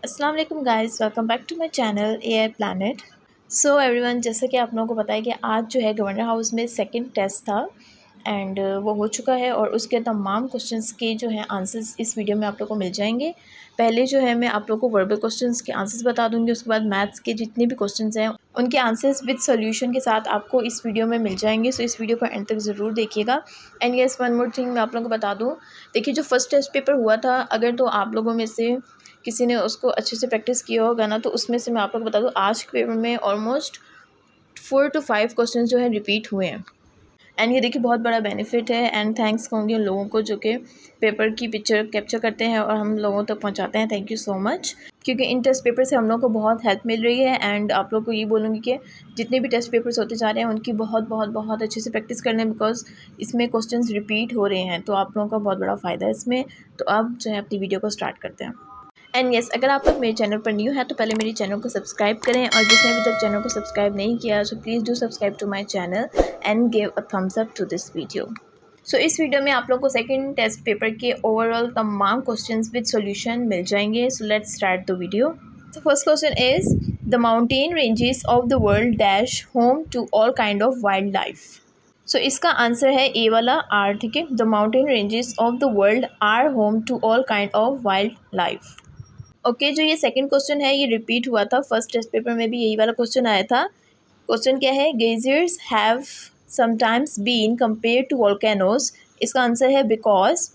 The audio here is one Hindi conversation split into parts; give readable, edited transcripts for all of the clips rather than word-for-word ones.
अस्सलाम वालेकुम guys, welcome back to my channel AI planet. So everyone, जैसा कि आप लोगों को पता है कि आज जो है गवर्नर हाउस में सेकंड टेस्ट था एंड वो हो चुका है और उसके तमाम क्वेश्चंस के जो हैं आंसर्स इस वीडियो में आप लोगों को मिल जाएंगे। पहले जो है मैं आप लोगों को वर्बल क्वेश्चंस के आंसर्स बता दूंगी, उसके बाद मैथ्स के जितने भी क्वेश्चंस हैं उनके आंसर्स विद सोल्यूशन के साथ आपको इस वीडियो में मिल जाएंगे। सो इस वीडियो को एंड तक ज़रूर देखिएगा। And yes, one more thing मैं आप लोगों को बता दूँ, देखिए जो फर्स्ट टेस्ट पेपर हुआ था, अगर तो आप लोगों में से किसी ने उसको अच्छे से प्रैक्टिस किया होगा ना, तो उसमें से मैं आप लोग को बता दूँ आज के पेपर में ऑलमोस्ट 4 to 5 क्वेश्चन जो है रिपीट हुए हैं। एंड ये देखिए बहुत बड़ा बेनिफिट है एंड थैंक्स कहूँगी उन लोगों को जो कि पेपर की पिक्चर कैप्चर करते हैं और हम लोगों तक पहुँचाते हैं। थैंक यू सो मच, क्योंकि इन टेस्ट पेपर से हम लोग को बहुत हेल्प मिल रही है। एंड आप लोग को ये बोलूँगी कि जितने भी टेस्ट पेपर्स होते जा रहे हैं उनकी बहुत बहुत बहुत अच्छे से प्रैक्टिस कर लें, बिकॉज इसमें क्वेश्चंस रिपीट हो रहे हैं, तो आप लोगों का बहुत बड़ा फ़ायदा है इसमें। तो अब जो है अपनी वीडियो को स्टार्ट करते हैं। एंड यस, अगर आप लोग मेरे चैनल पर न्यू है तो पहले मेरे चैनल को सब्सक्राइब करें, और जिसने अभी तक चैनल को सब्सक्राइब नहीं किया so please do subscribe to my channel and give a thumbs up to this video. So इस वीडियो में आप लोग को सेकंड टेस्ट पेपर के ओवरऑल तमाम क्वेश्चंस विद सॉल्यूशन मिल जाएंगे। So let's start the video. So first question is, the mountain ranges of the world dash home to all kind of wildlife. So इसका आंसर है ए वाला आर, ठीक है। The mountain ranges of the world are home to all kind of wildlife. Okay, जो ये सेकंड क्वेश्चन है ये रिपीट हुआ था, फर्स्ट टेस्ट पेपर में भी यही वाला क्वेश्चन आया था। क्वेश्चन क्या है, geysers have sometimes been compare to volcanoes. इसका आंसर है because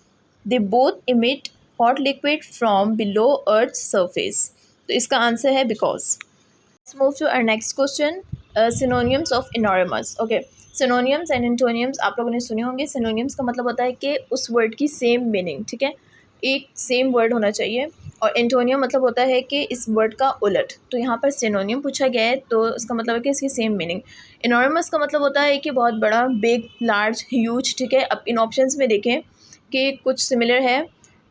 they both emit hot liquid from below earth surface. तो इसका आंसर है because. Let's move to our next question, synonyms of anonymous. Okay, synonyms and antonyms आप लोगों ने सुने होंगे। सिनोनियम्स का मतलब होता है कि उस वर्ड की सेम मीनिंग, ठीक है, एक सेम वर्ड होना चाहिए। और एंटोनियम मतलब होता है कि इस वर्ड का उलट। तो यहाँ पर सिनोनियम पूछा गया है तो इसका मतलब है कि इसकी सेम मीनिंग। इनॉर्मस का मतलब होता है कि बहुत बड़ा, बिग, लार्ज, ह्यूज, ठीक है। अब इन ऑप्शंस में देखें कि कुछ सिमिलर है,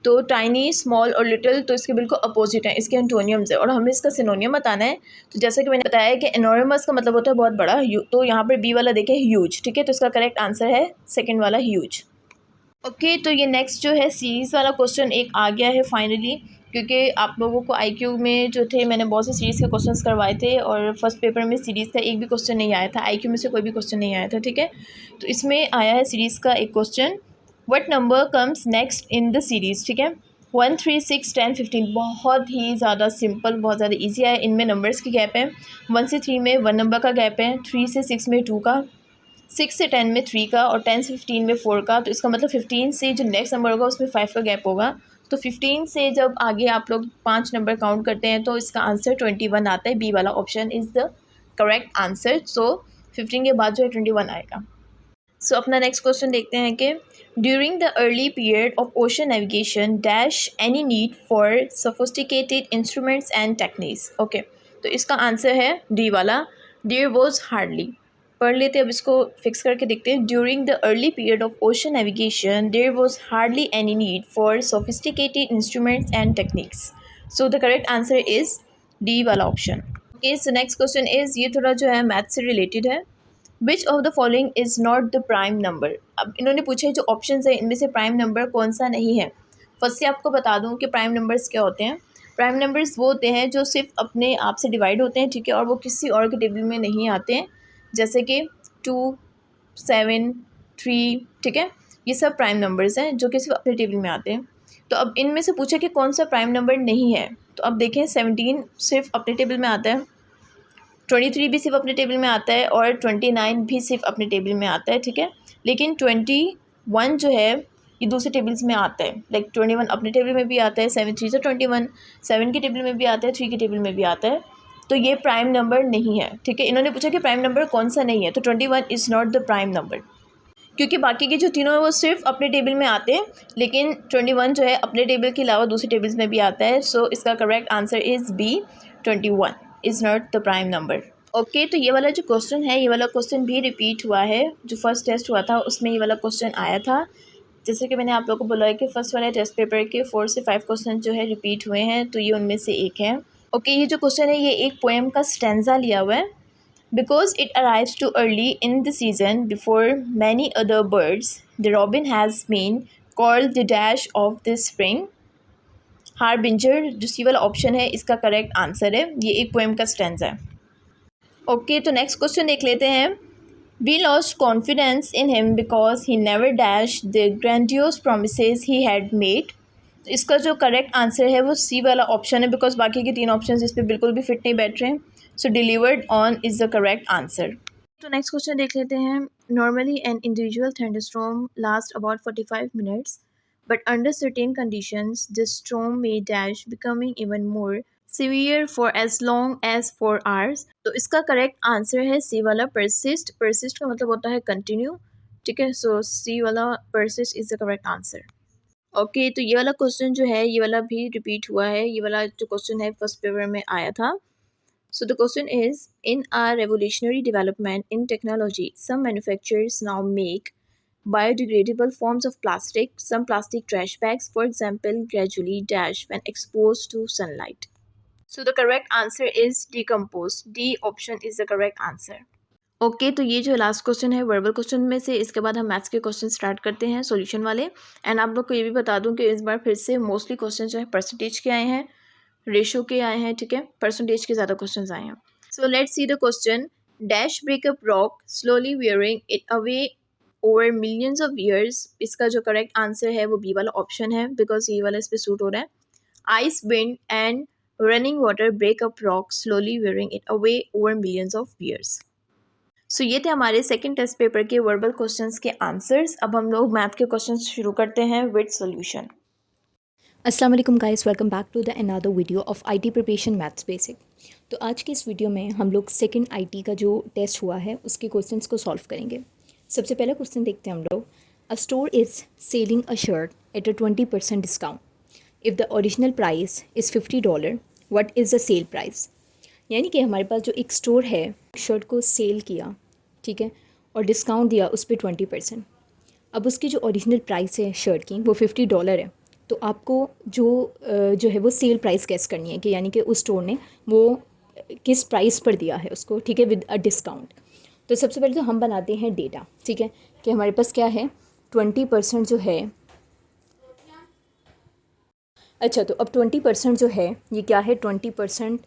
तो टाइनी, स्मॉल और लिटिल तो इसके बिल्कुल अपोजिट हैं, इसके एंटोनियम्स है और हमें इसका सिनोनियम बताना है। तो जैसा कि मैंने बताया कि एनॉर्मस का मतलब होता है बहुत बड़ा, तो यहाँ पर बी वाला देखें ह्यूज, ठीक है। तो इसका करेक्ट आंसर है सेकेंड वाला ह्यूज। ओके, तो ये नेक्स्ट जो है सीरीज़ वाला क्वेश्चन एक आ गया है फाइनली, क्योंकि आप लोगों को आईक्यू में जो थे मैंने बहुत से सीरीज़ के क्वेश्चंस करवाए थे और फर्स्ट पेपर में सीरीज़ का एक भी क्वेश्चन नहीं आया था, आईक्यू में से कोई भी क्वेश्चन नहीं आया था, ठीक है। तो इसमें आया है सीरीज़ का एक question, what number comes next in the series, ठीक है। 1, 3, 6, 10, 15 बहुत ही ज़्यादा सिंपल, बहुत ज़्यादा ईजी है। इनमें नंबर्स की गैप है, 1 से 3 में 1 नंबर का गैप है, 3 से 6 में 2 का, 6 से 10 में 3 का और 10 से 15 में 4 का। तो इसका मतलब 15 से जो नेक्स्ट नंबर होगा उसमें 5 का गैप होगा। तो 15 से जब आगे आप लोग 5 नंबर काउंट करते हैं तो इसका आंसर 21 आता है। बी वाला option is the correct answer. So 15 के बाद जो है 21 आएगा। सो अपना नेक्स्ट क्वेश्चन देखते हैं कि during the early period of ocean navigation dash any need for sophisticated instruments and techniques. Okay, तो इसका आंसर है डी वाला, देयर वॉज हार्डली। पढ़ लेते हैं, अब इसको फिक्स करके देखते हैं। During the early period of ocean navigation there was hardly any need for sophisticated instruments and techniques. So the correct answer is D वाला option. Okay, so next question is, ये थोड़ा जो है मैथ से रिलेटेड है। Which of the following is not the prime number. अब इन्होंने पूछा है जो ऑप्शन है इनमें से प्राइम नंबर कौन सा नहीं है। फर्स्ट से आपको बता दूं कि प्राइम नंबर्स क्या होते हैं। प्राइम नंबर्स वो होते हैं जो सिर्फ अपने आप से डिवाइड होते हैं, ठीक है, और वो किसी और के टेबल में नहीं आते हैं, जैसे कि 2, 7, 3, ठीक है। ये सब प्राइम नंबर्स हैं जो कि सिर्फ अपने टेबल में आते हैं। तो अब इनमें से पूछा कि कौन सा प्राइम नंबर नहीं है, तो अब देखें 17 सिर्फ अपने टेबल में आता है, 23 भी सिर्फ अपने टेबल में आता है और 29 भी सिर्फ अपने टेबल में आता है, ठीक है। लेकिन 21 जो है ये दूसरे टेबल्स में आता है, लाइक 21 अपने टेबल में भी आता है, 7 3 से 21, 7 के टेबल में भी आता है, 3 के टेबल में भी आता है। तो ये प्राइम नंबर नहीं है, ठीक है। इन्होंने पूछा कि प्राइम नंबर कौन सा नहीं है, तो 21 is not the prime number, क्योंकि बाकी के जो तीनों हैं वो सिर्फ अपने टेबल में आते हैं, लेकिन 21 जो है अपने टेबल के अलावा दूसरे टेबल्स में भी आता है। सो इसका correct answer is B, 21 is not the prime number. Okay, तो ये वाला जो क्वेश्चन है ये वाला क्वेश्चन भी रिपीट हुआ है। जो फर्स्ट टेस्ट हुआ था उसमें ये वाला क्वेश्चन आया था। जैसे कि मैंने आप लोगों को बोला है कि फर्स्ट वाले टेस्ट पेपर के 4 से 5 क्वेश्चन जो है रिपीट हुए हैं, तो ये उनमें से एक है। ओके, ये जो क्वेश्चन है ये एक पोएम का स्टैंजा लिया हुआ है। Because it arrives too early in the season before many other birds, the robin has been called the dash of the spring. Harbinger जो सी वाला ऑप्शन है इसका करेक्ट आंसर है। ये एक पोएम का स्टैंजा है। ओके, तो नेक्स्ट क्वेश्चन देख लेते हैं। We lost confidence in him because he never dash the grandiose promises he had made. तो इसका जो करेक्ट आंसर है वो सी वाला ऑप्शन है, बिकॉज बाकी के 3 ऑप्शन इस पर बिल्कुल भी फिट नहीं बैठ रहे हैं। So delivered on is the correct answer. तो नेक्स्ट क्वेश्चन देख लेते हैं। Normally an individual thunderstorm last about 45 minutes, but under certain conditions this storm may dash becoming even more severe for as long as 4 hours। तो इसका करेक्ट आंसर है सी वाला persist। persist का मतलब होता है कंटिन्यू, ठीक है। सो सी वाला persist is the correct answer. Okay, तो ये वाला क्वेश्चन जो है ये वाला भी रिपीट हुआ है। ये वाला जो क्वेश्चन है फर्स्ट पेपर में आया था। So the question is, in our revolutionary development in technology, some manufacturers now make biodegradable forms of plastic. Some plastic trash bags, for example, gradually dash when exposed to sunlight. So the correct answer is decompose. D option is the correct answer. Okay, तो ये जो लास्ट क्वेश्चन है वर्बल क्वेश्चन में से, इसके बाद हम मैथ्स के क्वेश्चन स्टार्ट करते हैं सॉल्यूशन वाले। एंड आप लोग को ये भी बता दूं कि इस बार फिर से मोस्टली क्वेश्चन जो है परसेंटेज के आए हैं, रेशो के आए हैं, ठीक है। परसेंटेज के ज़्यादा क्वेश्चन आए हैं। So let's see the question. Dash breakup rock slowly wearing it away over millions of years. इसका जो करेक्ट आंसर है वो बी वाला ऑप्शन है, बिकॉज ये वाला इस पर सूट हो रहा है। Ice wind and running water breakup rock slowly wearing it away over millions of years. So ये थे हमारे सेकेंड टेस्ट पेपर के वर्बल क्वेश्चंस के आंसर्स। अब हम लोग मैथ के क्वेश्चंस शुरू करते हैं विद सॉल्यूशन। अस्सलाम वालेकुम guys, welcome back to the another video of IT preparation maths basic. तो आज की इस वीडियो में हम लोग सेकंड आईटी का जो टेस्ट हुआ है उसके क्वेश्चंस को सॉल्व करेंगे। सबसे पहला क्वेश्चन देखते हैं हम लोग। A store is selling a shirt at a 20% discount. If the original price is $50, what is the sale price. यानी कि हमारे पास जो एक स्टोर है शर्ट को सेल किया, ठीक है, और डिस्काउंट दिया उस पर 20%। अब उसकी जो ओरिजिनल प्राइस है शर्ट की वो $50 है। तो आपको जो है वो सेल प्राइस गैस करनी है कि यानी कि उस स्टोर ने वो किस प्राइस पर दिया है उसको, ठीक है, विद अ डिस्काउंट। तो सबसे पहले तो हम बनाते हैं डेटा, ठीक है, कि हमारे पास क्या है 20% जो है। अच्छा, तो अब 20% जो है ये क्या है, 20%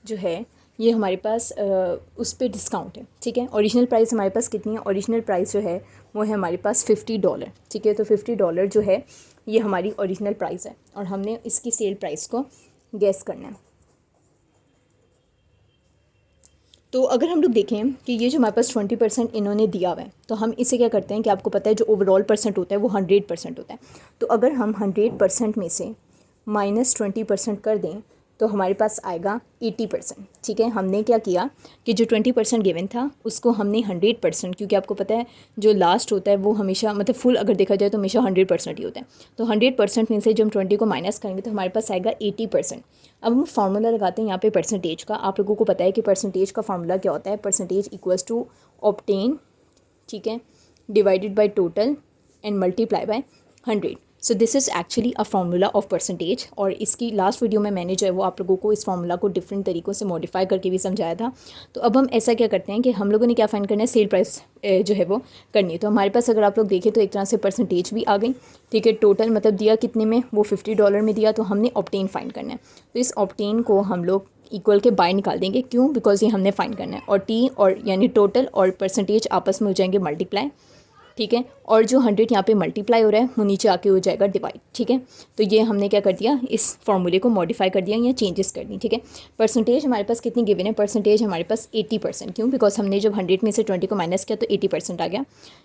जो है ये हमारे पास उस पर डिस्काउंट है, ठीक है। ओरिजिनल प्राइस हमारे पास कितनी है, ओरिजिनल प्राइस जो है वो है हमारे पास $50, ठीक है। तो $50 जो है ये हमारी ओरिजिनल प्राइस है और हमने इसकी सेल प्राइस को गैस करना है। तो अगर हम लोग देखें कि ये जो हमारे पास 20% इन्होंने दिया हुआ है, तो हम इसे क्या करते हैं कि आपको पता है जो ओवरऑल परसेंट होता है वो 100% होता है। तो अगर हम 100% में से -20% कर दें तो हमारे पास आएगा 80%, ठीक है। हमने क्या किया कि जो 20% गिवन था उसको हमने 100%, क्योंकि आपको पता है जो लास्ट होता है वो हमेशा मतलब फुल अगर देखा जाए तो हमेशा 100% ही होता है। तो 100% में से जब हम 20 को माइनस करेंगे तो हमारे पास आएगा 80%। अब हम फार्मूला लगाते हैं यहाँ पे परसेंटेज का। आप लोगों को पता है कि परसेंटेज का फार्मूला क्या होता है, परसेंटेज इक्वल्स टू ऑब्टेन, ठीक है, divided by total and multiply by 100। So this is actually a formula of percentage. और इसकी लास्ट वीडियो में मैंने जो है वो आप लोगों को इस फार्मूला को डिफरेंट तरीक़ों से मॉडिफाई करके भी समझाया था। तो अब हम ऐसा क्या करते हैं कि हम लोगों ने क्या फाइंड करना है, सेल प्राइस जो है वो करनी है। तो हमारे पास अगर आप लोग देखें तो एक तरह से परसेंटेज भी आ गई, ठीक है। टोटल मतलब दिया कितने में, वो $50 में दिया, तो हमने ऑब्टेन फाइंड करना है। तो इस ऑब्टेन को हम लोग इक्वल के बाय निकाल देंगे, क्यों, बिकॉज ये हमने फाइंड करना है। और टी और यानी टोटल और परसेंटेज आपस में हो जाएंगे मल्टीप्लाई, ठीक है। और जो 100 यहाँ पे मल्टीप्लाई हो रहा है वो नीचे आके हो जाएगा डिवाइड, ठीक है। तो ये हमने क्या कर दिया, इस फॉर्मूले को मॉडिफाई कर दिया या चेंजेस कर दी, ठीक है। परसेंटेज हमारे पास कितनी गिवन है, परसेंटेज हमारे पास 80%, क्यों, बिकॉज हमने जब 100 में से 20 को माइनस किया तो 80% आ गया।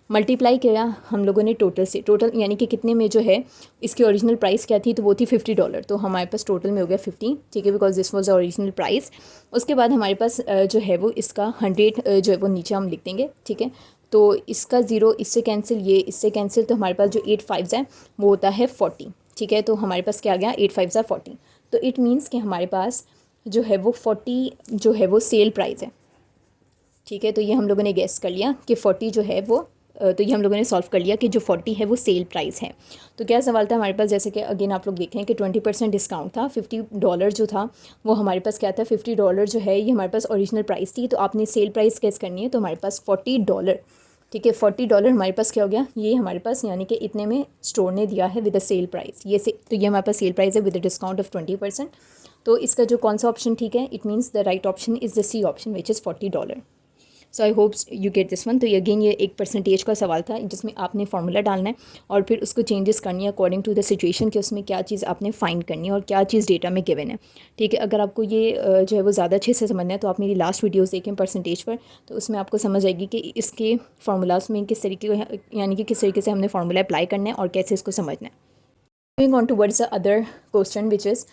मल्टीप्लाई किया हम लोगों ने टोटल से, टोटल यानी कि कितने में जो है इसकी ओरिजिनल प्राइस क्या थी, तो वो थी $50। तो हमारे पास टोटल में हो गया 50, ठीक है, because this was the original price. उसके बाद हमारे पास जो है वो इसका 100 जो है वो नीचे हम लिख देंगे, ठीक है। तो इसका 0 इससे कैंसिल, ये इससे कैंसिल, तो हमारे पास जो 8 5 है वो होता है 40, ठीक है। तो हमारे पास क्या आ गया, 8 5 40। तो इट मीन्स कि हमारे पास जो है वो 40 जो है वो सेल प्राइस है, ठीक है। तो ये हम लोगों ने गेस कर लिया कि 40 जो है वो तो ये हम लोगों ने सॉल्व कर लिया कि जो 40 है वो सेल प्राइस है। तो क्या सवाल था हमारे पास, जैसे कि अगेन आप लोग देखें कि 20% डिस्काउंट था, $50 जो था वो हमारे पास क्या था, $50 जो है ये हमारे पास ओरिजिनल प्राइस थी। तो आपने सेल प्राइस गेस करनी है, तो हमारे पास $40, ठीक है। $40 हमारे पास क्या हो गया, ये हमारे पास यानी कि इतने में स्टोर ने दिया है विद द सेल प्राइस, तो ये हमारे पास सेल प्राइस है विद द डिस्काउंट ऑफ 20%। तो इसका जो कौन सा ऑप्शन ठीक है, it means the right option is the C option which is $40। So I hopes you get this one. तो ये अगेन ये एक परसेंटेज का सवाल था जिसमें आपने फार्मूला डालना है और फिर उसको चेंजेस करनी है अकॉर्डिंग टू द सिचुएशन कि उसमें क्या चीज़ आपने फाइंड करनी है और क्या चीज़ डेटा में गिवन है। ठीक है, अगर आपको ये जो है वो ज़्यादा अच्छे से समझना है तो आप मेरी लास्ट वीडियोस देखें परसेंटेज पर, तो उसमें आपको समझ आएगी कि इसके फार्मूलाज में किस तरीके यानी कि किस तरीके से हमने फार्मूला अप्लाई करना है और कैसे इसको समझना है। Moving on towards the other question which is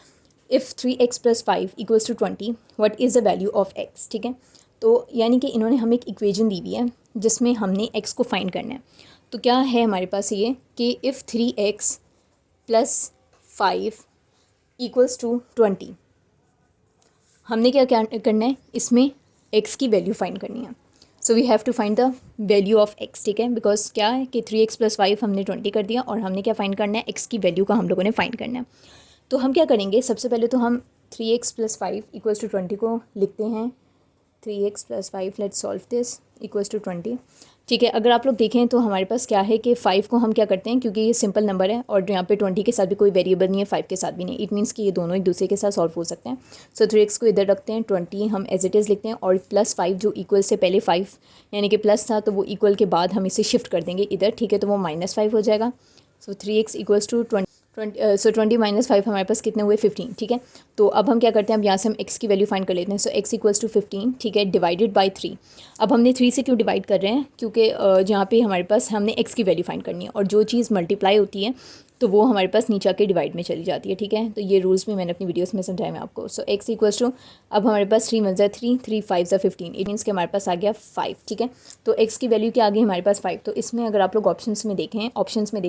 if 3x plus 5 equals to 20 what is the value of x। ठीक है, तो यानी कि इन्होंने हमें एक इक्वेशन दी हुई है जिसमें हमने x को फाइंड करना है। तो क्या है हमारे पास ये कि if 3x plus 5 equals to 20, हमने क्या करना है, इसमें x की वैल्यू फाइंड करनी है। So we have to find the value of x। ठीक है, बिकॉज क्या है कि 3x प्लस 5 हमने 20 कर दिया और हमने क्या फाइंड करना है, x की वैल्यू का हम लोगों ने फाइंड करना है। तो हम क्या करेंगे, सबसे पहले तो हम 3x प्लस 5 इक्वल्स टू 20 को लिखते हैं। 3x plus 5 let's solve this equals to 20। ठीक है, अगर आप लोग देखें तो हमारे पास क्या है कि 5 को हम क्या करते हैं, क्योंकि ये सिंपल नंबर है और यहाँ पे 20 के साथ भी कोई वेरिएबल नहीं है, 5 के साथ भी नहीं, इट मीन्स कि ये दोनों एक दूसरे के साथ सॉल्व हो सकते हैं। सो 3x को इधर रखते हैं, 20 हम एज इट इज़ लिखते हैं और प्लस 5 जो इक्वल से पहले 5 यानी कि प्लस था तो वो इक्वल के बाद हम इसे शिफ्ट कर देंगे इधर। ठीक है, तो वो -5 हो जाएगा। सो 3x इक्वल्स टू 20 माइनस 5 हमारे पास कितने हुए, 15। ठीक है, तो अब हम क्या करते हैं, अब यहाँ से हम x की वैल्यू फाइंड कर लेते हैं। सो x इक्वल्स टू 15, ठीक है, डिवाइडेड बाय 3। अब हमने 3 से क्यों डिवाइड कर रहे हैं, क्योंकि जहाँ पे हमारे पास हमने x की वैल्यू फाइंड करनी है और जो चीज़ मल्टीप्लाई होती है तो वो हमारे पास नीचे आके डिवाइड में चली जाती है। ठीक है, तो ये रूल्स भी मैंने अपनी वीडियोस में समझाया मैं आपको। सो x इक्वल्स टू, अब हमारे पास 3 1 3, 3 5 15, इट मीन्स कि हमारे पास आ गया 5। ठीक है, तो x की वैल्यू क्या आ गई हमारे पास 5। तो इसमें अगर आप लोग ऑप्शंस में देखें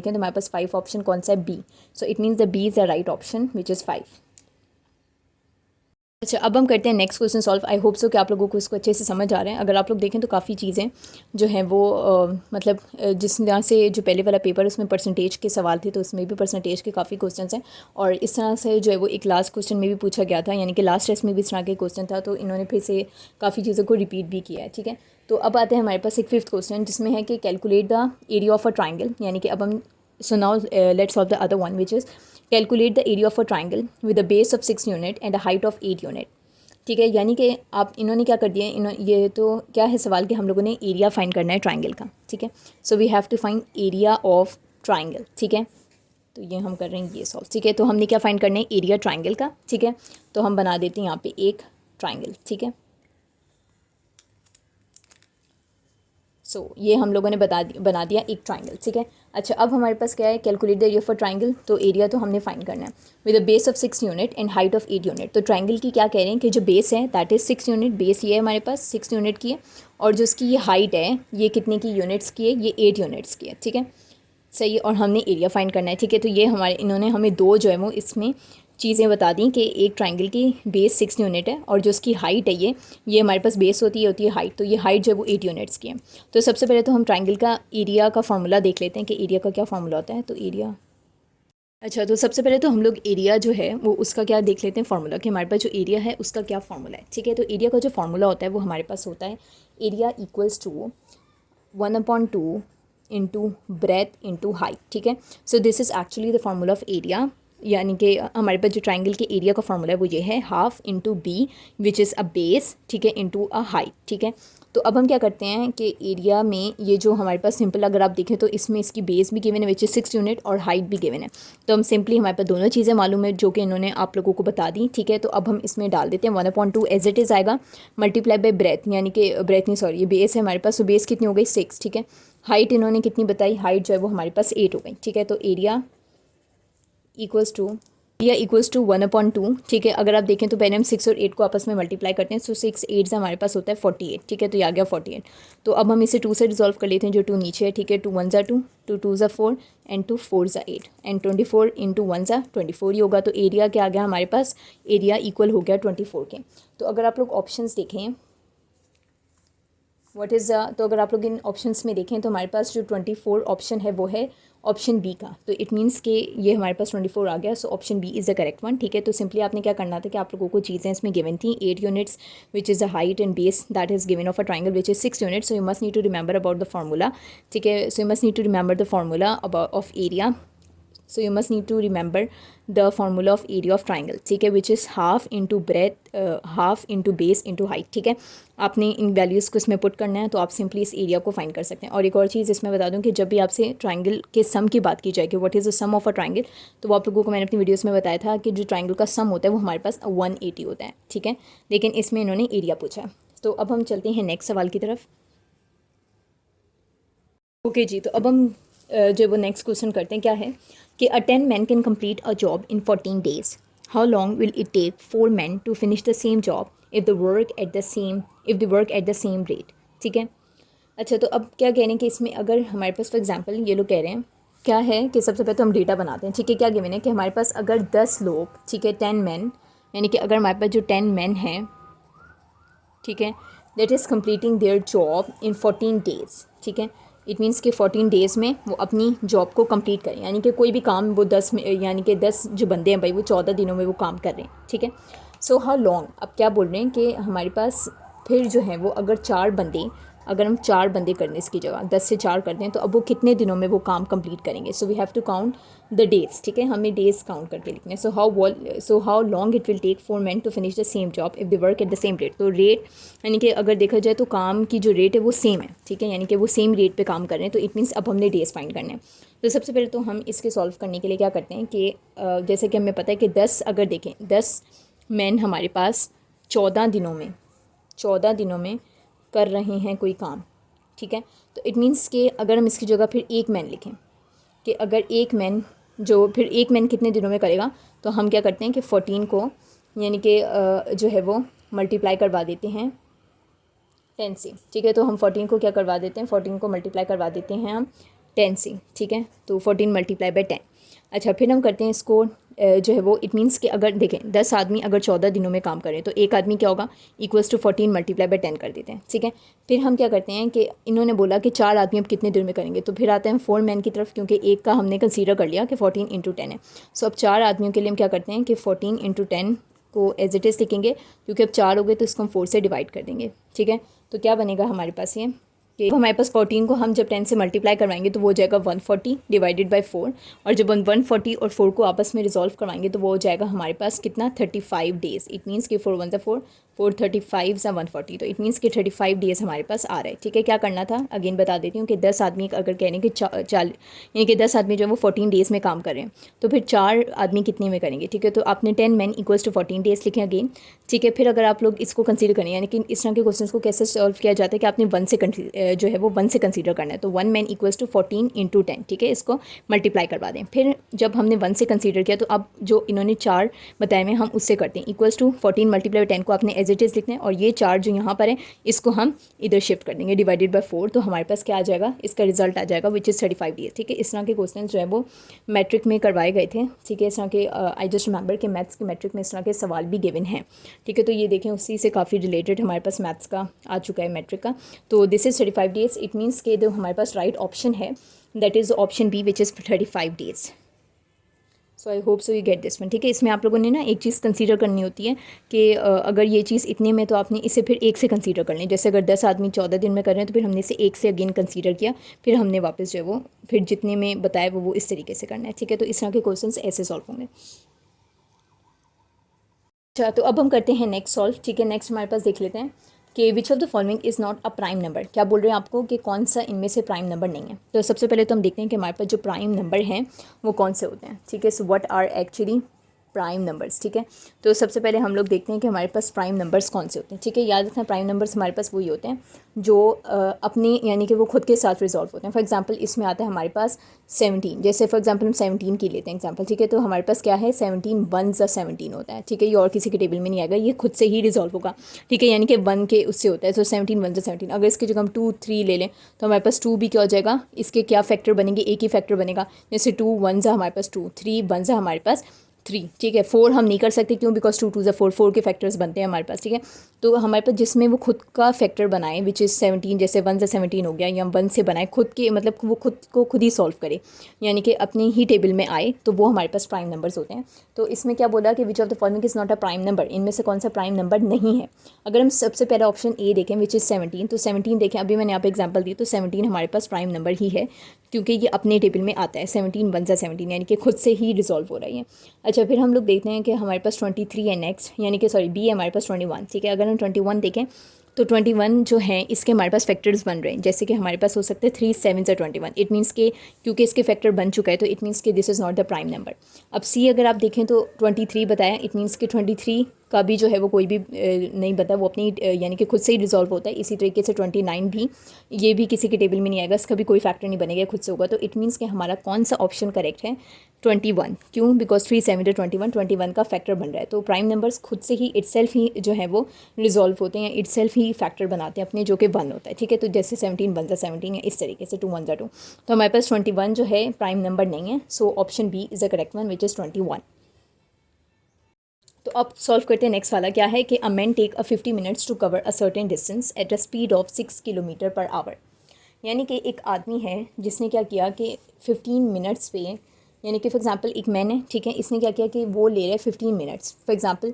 तो हमारे पास 5 ऑप्शन कौन सा है, B. So it means the B is the right option which is 5। अच्छा, अब हम करते हैं next question solve. I hope so कि आप लोगों को इसको अच्छे से समझ आ रहे हैं। अगर आप लोग देखें तो काफ़ी चीज़ें जो हैं वो मतलब जिस तरह से जो पहले वाला पेपर उसमें परसेंटेज के सवाल थे तो उसमें भी परसेंटेज के काफ़ी क्वेश्चन हैं और इस तरह से जो है वो एक लास्ट क्वेश्चन में भी पूछा गया था, यानी कि लास्ट टेस्ट में भी इस तरह के क्वेश्चन था, तो इन्होंने फिर से काफ़ी चीज़ों को रिपीट भी किया है। ठीक है, तो अब आते हैं हमारे पास एक 5th क्वेश्चन जिसमें है कि calculate the area of a triangle, यानी कि अब हम so now let's solve the other one which is calculate the area of a triangle with a base of 6 unit and a height of 8 unit। ठीक है, यानी कि आप इन्होंने क्या कर दिया, ये तो क्या है सवाल कि हम लोगों ने एरिया फाइंड करना है ट्राइंगल का। ठीक है, so we have to find area of triangle. ठीक है, तो ये हम कर रहे हैं ये सॉल्व। ठीक है, तो हमने क्या फाइंड करना है, एरिया ट्राइंगल का। ठीक है, तो हम बना देते हैं यहाँ पे एक ट्राइंगल। ठीक है, ये हम लोगों ने बना दिया एक ट्राइंगल। ठीक है, अच्छा, अब हमारे पास क्या है, calculate the area for triangle. तो एरिया तो हमने फाइंड करना है with a base of 6 unit and height of 8 unit. तो ट्राइंगल की क्या कह रहे हैं कि जो बेस है दैट इज़ 6 यूनिट, बेस ये है हमारे पास 6 यूनिट की है और जो उसकी ये हाइट है ये कितने की यूनिट्स की है, ये 8 यूनिट्स की है। ठीक है, सही है, और हमने एरिया फाइंड करना है। ठीक है, तो ये इन्होंने हमें दो जो है वो इसमें चीज़ें बता दी कि एक ट्राइंगल की बेस 6 यूनिट है और जो उसकी हाइट है ये हमारे पास बेस होती है हाइट, तो ये हाइट जो है वो 8 यूनिट्स की है। तो सबसे पहले तो हम ट्राइंगल का एरिया का फार्मूला देख लेते हैं कि एरिया का क्या फार्मूला होता है। तो एरिया, अच्छा, तो सबसे पहले तो हम लोग एरिया जो है वो उसका क्या देख लेते हैं फार्मूला, कि हमारे पास जो एरिया है उसका क्या फार्मूला है। ठीक है, तो एरिया का जो फार्मूला होता है वो हमारे पास होता है area equals to 1/2 into breadth into height. ठीक है, so this is actually the formula of area, यानी कि हमारे पास जो ट्राइंगल के एरिया का फार्मूला है वो ये है half into B which is a base, ठीक है, इंटू अ हाइट। ठीक है, तो अब हम क्या करते हैं कि एरिया में ये जो हमारे पास सिंपल अगर आप देखें तो इसमें इसकी बेस भी गिवन है विच इज़ 6 यूनिट और हाइट भी गिवन है। तो हम सिंपली हमारे पास दोनों चीज़ें मालूम है जो कि इन्होंने आप लोगों को बता दी। ठीक है, तो अब हम इसमें डाल देते हैं 1/2 एज इट इज़ आएगा मल्टीप्लाई बाई ब्रेथ, यानी कि ब्रेथ नहीं सॉरी ये बेस है हमारे पास, तो बेस कितनी हो गई 6। ठीक है, हाइट इन्होंने कितनी बताई, हाइट जो है वो हमारे पास 8 हो गई। ठीक है, तो एरिया इक्वल्स टू 1/2। ठीक है, अगर आप देखें तो पहले हम 6 और 8 को आपस में मल्टीप्लाई करते हैं, सो 6 8 से हमारे पास होता है 48। ठीक है, तो ये आ गया 48। तो अब हम इसे 2 से डिसॉल्व कर लेते हैं, जो 2 नीचे है। ठीक है, 2 1 2, 2 2 4 एंड 2 4 8 एंड 24 इंटू 1 24 ही होगा। तो एरिया क्या आ गया हमारे पास, एरिया इक्वल हो गया 24 के। तो अगर आप लोग ऑप्शंस देखें व्हाट इज़ तो अगर आप लोग इन ऑप्शंस में देखें तो हमारे पास जो 24 ऑप्शन है वो है ऑप्शन बी का, तो इट मीन्स कि ये हमारे पास 24 आ गया, so option B is the correct one. ठीक है, तो सिंपली आपने क्या करना था कि आप लोगों को चीज़ें इसमें गिवन थी 8 units which is the height and base that is given of a triangle which is 6 units, so you must need to remember about the formula. ठीक है, so you must need to remember the formula about of area, so you must need to remember the formula of area of triangle, ठीक है, which is half into breadth half into base into height। ठीक है, आपने इन वैल्यूज़ को इसमें पुट करना है तो आप सिंपली इस एरिया को फाइंड कर सकते हैं। और एक और चीज़ इसमें बता दूं कि जब भी आपसे ट्राइंगल के सम की बात की जाएगी, what is the sum of a triangle, तो वो आप लोगों को मैंने अपनी वीडियोस में बताया था कि जो ट्राइंगल का सम होता है वो हमारे पास 180 होता है। ठीक है, लेकिन इसमें इन्होंने एरिया पूछा। तो अब हम चलते हैं नेक्स्ट सवाल की तरफ। ओके जी, तो अब हम जो वो नेक्स्ट क्वेश्चन करते हैं क्या है कि अ 10 men can complete a job in 14 days. How long will it take 4 men to finish the same job if they work at the same rate? ठीक है, अच्छा तो अब क्या कह रहे हैं कि इसमें अगर हमारे पास फॉर एग्जांपल ये लोग कह रहे हैं क्या है कि सबसे पहले तो हम डेटा बनाते हैं। ठीक है, क्या गिवन है कि हमारे पास अगर 10 लोग, ठीक है 10 men, यानी कि अगर हमारे पास जो 10 men हैं, ठीक है, that is completing their job in 14 days. ठीक है, इट मीन्स कि 14 डेज़ में वो अपनी जॉब को कंप्लीट करें, यानी कि कोई भी काम वो 10 में, यानी कि 10 जो बंदे हैं भाई वो 14 दिनों में वो काम कर रहे हैं। ठीक है, सो हाउ लॉन्ग, अब क्या बोल रहे हैं कि हमारे पास फिर जो है वो अगर 4 बंदे, अगर हम 4 बंदे कर दें इसकी जगह 10 से 4 कर दें तो अब वो कितने दिनों में वो काम कंप्लीट करेंगे। So we have to count the days. ठीक है, हमें डेज काउंट करके लिखने। So how long it will take 4 men to finish the same job if they work at the same rate. तो रेट यानी कि अगर देखा जाए तो काम की जो रेट है वो सेम है। ठीक है, यानी कि वो सेम रेट पे काम कर रहे हैं, तो इट मीन्स अब हमने डेज फाइंड करने हैं। तो सबसे पहले तो हम इसके सॉल्व करने के लिए क्या करते हैं कि जैसे कि हमें पता है कि 10, अगर देखें 10 मैन हमारे पास 14 दिनों में कर रहे हैं कोई काम। ठीक है, तो इट मीन्स कि अगर हम इसकी जगह फिर एक मैन लिखें कि अगर एक मैन फिर एक मैन कितने दिनों में करेगा, तो हम क्या करते हैं कि 14 को यानी कि जो है वो मल्टीप्लाई करवा देते हैं 10 से। ठीक है, तो हम 14 को क्या करवा देते हैं, 14 को मल्टीप्लाई करवा देते हैं हम 10 से। ठीक है, तो 14 मल्टीप्लाई बाय 10। अच्छा, फिर हम करते हैं इसको जो है वो इट मीन्स कि अगर देखें 10 आदमी अगर 14 दिनों में काम करें तो एक आदमी क्या होगा, इक्वल्स टू 14 मल्टीप्लाई बाय 10 कर देते हैं। ठीक है, फिर हम क्या करते हैं कि इन्होंने बोला कि 4 आदमी अब कितने दिनों में करेंगे, तो फिर आते हैं 4 मैन की तरफ, क्योंकि एक का हमने कंसीडर कर लिया कि 14 इंटू 10 है। सो अब 4 आदमियों के लिए हम क्या करते हैं कि 14 इंटू 10 को एज इट इज़ लिखेंगे, क्योंकि अब 4 हो गए तो इसको हम 4 से डिवाइड कर देंगे। ठीक है, तो क्या बनेगा हमारे पास ये कि हमारे पास 14 को हम जब 10 से मल्टीप्लाई करवाएंगे तो वो हो जाएगा 140 डिवाइडेड बाय 4, और जब हम 140 और 4 को आपस में रिजॉल्व करवाएंगे तो वो हो जाएगा हमारे पास कितना 35 डेज़। इट मीन्स कि 4 1 4 4 35 सा 140, तो इट मीन्स कि 35 डेज़ हमारे पास आ रहा है। ठीक है, क्या करना था अगेन बता देती हूँ कि 10 आदमी अगर कह रहे हैं कि यानी कि 10 आदमी जो है वो 14 डेज़ में काम कर रहे हैं, तो फिर 4 आदमी कितने में करेंगे। ठीक है, तो आपने 10 men इक्वल्स टू 14 डेज़ लिखे अगेन। ठीक है, फिर अगर आप लोग इसको कंसीडर करें, यानी कि इस तरह के क्वेश्चन को कैसे सॉल्व किया जाता है कि आपने 1 से जो है वो 1 से कंसीडर करना है, तो 1 man इक्वल्स टू 14 इंटू 10। ठीक है, इसको मल्टीप्लाई करवा दें। फिर जब हमने 1 से कंसीडर किया तो अब जो इन्होंने 4 बताए हुए हम उससे करते हैं, इक्वल्स टू 14 मल्टीप्लाई 10 को आपने एज इट इज़ लिखना है, और ये 4 जो यहाँ पर है इसको हम इधर शिफ्ट कर देंगे डिवाइडेड बाय 4, तो हमारे पास क्या आ जाएगा, इसका रिजल्ट आ जाएगा विच इज़ 35 डेज। ठीक है, इस तरह के क्वेश्चन जो है वो मैट्रिक में करवाए गए थे। ठीक है, इस तरह के आई जस्ट रिमेंबर कि मैथ्स के मैट्रिक में इस तरह के सवाल भी गिवन हैं। ठीक है, तो ये देखें उसी से काफ़ी रिलेटेड हमारे पास मैथ्स का आ चुका है मैट्रिक का। तो this is 35 days. It means कि जो हमारे पास राइट ऑप्शन है that is option B which is 35 days. So I hope so you get this one. ठीक है, इसमें आप लोगों ने ना एक चीज़ कंसीडर करनी होती है कि अगर ये चीज़ इतने में, तो आपने इसे फिर एक से कंसीडर कर लें। जैसे अगर 10 आदमी 14 दिन में कर रहे हैं तो फिर हमने इसे एक से अगेन कंसीडर किया, फिर हमने वापस जो है वो फिर जितने में बताया वो इस तरीके से करना है। ठीक है, तो इस तरह के क्वेश्चन ऐसे सॉल्व होंगे। अच्छा, तो अब हम करते हैं नेक्स्ट सॉल्व। ठीक है, नेक्स्ट हमारे पास देख लेते हैं कि विच of the following is not a prime number. क्या बोल रहे हैं आपको कि कौन सा इनमें से प्राइम नंबर नहीं है। तो सबसे पहले तो हम देखते हैं कि हमारे पास जो प्राइम नंबर हैं वो कौन से होते हैं। ठीक है, so what are actually prime numbers. ठीक है, तो सबसे पहले हम लोग देखते हैं कि हमारे पास प्राइम नंबर्स कौन से होते हैं। ठीक है, याद रखना प्राइम नंबर्स हमारे पास वही होते हैं जो अपने यानी कि वो खुद के साथ रिजॉल्व होते हैं। फॉर एग्जांपल इसमें आता है हमारे पास 17, जैसे फॉर एग्जांपल हम 17 की लेते हैं एग्जांपल। ठीक है, तो हमारे पास क्या है 17 1 ज़ा 17 होता है। ठीक है, ये और किसी के टेबल में नहीं आएगा, ये खुद से ही रिजॉल्व होगा। ठीक है, यानी कि 1 के उससे होता है, तो 17 1 ज़ा 17। अगर इसकी जगह हम 2 3 ले लें तो हमारे पास 2 भी क्या हो जाएगा, इसके क्या फैक्टर बनेंगे, एक ही फैक्टर बनेगा। जैसे 2 1 ज़ा हमारे पास 2, 3 1 ज़ा हमारे पास 3, ठीक है। 4 हम नहीं कर सकते, क्यों? बिकॉज 2 2 4, 4 के फैक्टर्स बनते हैं हमारे पास, ठीक है। तो हमारे पास जिसमें वो खुद का फैक्टर बनाए विच इज़ 17, जैसे 1 से 17 हो गया, या 1 से बनाए खुद के, मतलब वो खुद को खुद ही सॉल्व करे, यानी कि अपने ही टेबल में आए, तो वो हमारे पास प्राइम नंबर्स होते हैं। तो इसमें क्या बोला कि विच of the following is not a prime number, इनमें से कौन सा प्राइम नंबर नहीं है। अगर हम सबसे पहला ऑप्शन ए देखें विच इज़ 17, तो 17 देखें, अभी मैंने यहाँ पे एग्जांपल दी, तो 17 हमारे पास प्राइम नंबर ही है, क्योंकि ये अपने टेबल में आता है। 17 1 से 17 यानी कि खुद से ही रिजॉल्व हो रही है। अच्छा, फिर हम लोग देखते हैं कि हमारे पास 23 है नेक्स्ट, यानी कि सॉरी बी है हमारे पास 21, ठीक है। अगर हम 21 देखें तो 21 जो है इसके हमारे पास फैक्टर्स बन रहे हैं, जैसे कि हमारे पास हो सकते हैं 3 7 से 21। इट मीन्स के क्योंकि इसके फैक्टर बन चुका है, तो इट मीन्स के this is not the prime number. अब सी अगर आप देखें तो 23 बताया, इट मीन्स के 23 का भी जो है वो कोई भी नहीं बता, वो अपनी यानी कि खुद से ही रिजॉल्व होता है। इसी तरीके से 29 भी, ये भी किसी के टेबल में नहीं आएगा, इसका भी कोई फैक्टर नहीं बनेगा, खुद से होगा। तो इट मीन्स कि हमारा कौन सा ऑप्शन करेक्ट है? 21। क्यों? बिकॉज 3 7 to 21 का फैक्टर बन रहा है। तो प्राइम नंबर्स खुद से ही इटसेल्फ ही जो है वो रिजॉल्व होते हैं, इटसेल्फ ही फैक्टर बनाते हैं अपने, जो कि 1 होता है, ठीक है। तो जैसे 17 1 से 17 या इस तरीके से 2 1 2। तो हमारे पास 21 जो है प्राइम नंबर नहीं है, so option B is the correct one which is 21। तो अब सॉल्व करते हैं नेक्स्ट वाला। क्या है कि a man take a 50 minutes to cover a certain distance at a speed of 6 kilometre per hour. यानी कि एक आदमी है जिसने क्या किया कि 15 मिनट्स पे, यानी कि फॉर एग्जांपल एक मैन है, ठीक है, इसने क्या किया कि वो ले रहा है 15 मिनट्स। फॉर एग्जांपल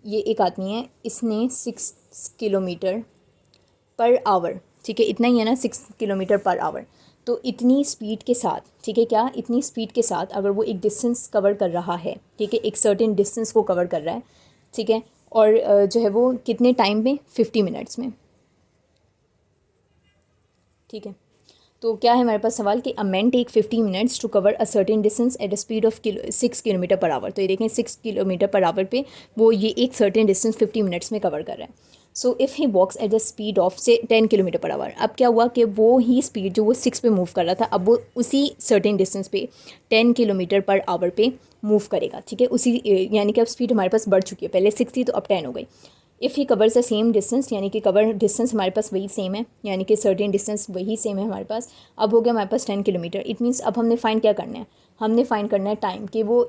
ये एक आदमी है, इसने 6 किलोमीटर पर आवर, ठीक है, इतना ही है ना, 6 किलोमीटर पर आवर। तो इतनी स्पीड के साथ, ठीक है, क्या इतनी स्पीड के साथ अगर वो एक डिस्टेंस कवर कर रहा है, ठीक है, एक सर्टेन डिस्टेंस को कवर कर रहा है, ठीक है, और जो है वो कितने टाइम में? 50 मिनट्स में, ठीक है। तो क्या है हमारे पास सवाल कि a man take 50 minutes to cover a certain distance at a speed of 6 kilometre per hour. तो ये देखें 6 किलोमीटर पर आवर पे वो ये एक सर्टेन डिस्टेंस 50 मिनट्स में कवर कर रहा है। So if he walks at the speed of से 10 किलोमीटर पर आवर। अब क्या हुआ कि वो ही स्पीड जो वो 6 पे मूव कर रहा था, अब वो उसी सर्टेन डिस्टेंस पे 10 किलोमीटर पर आवर पे मूव करेगा, ठीक है। उसी यानी कि अब स्पीड हमारे पास बढ़ चुकी है, पहले 6 थी तो अब 10 हो गई। If he covers the same distance, यानी कि कवर डिस्टेंस हमारे पास वही सेम है, यानी कि सर्टेन डिस्टेंस वही सेम है हमारे पास। अब हो गया हमारे पास 10 किलोमीटर। इट मीन्स अब हमने फाइंड क्या करना है? हमने फाइंड करना है टाइम, कि वो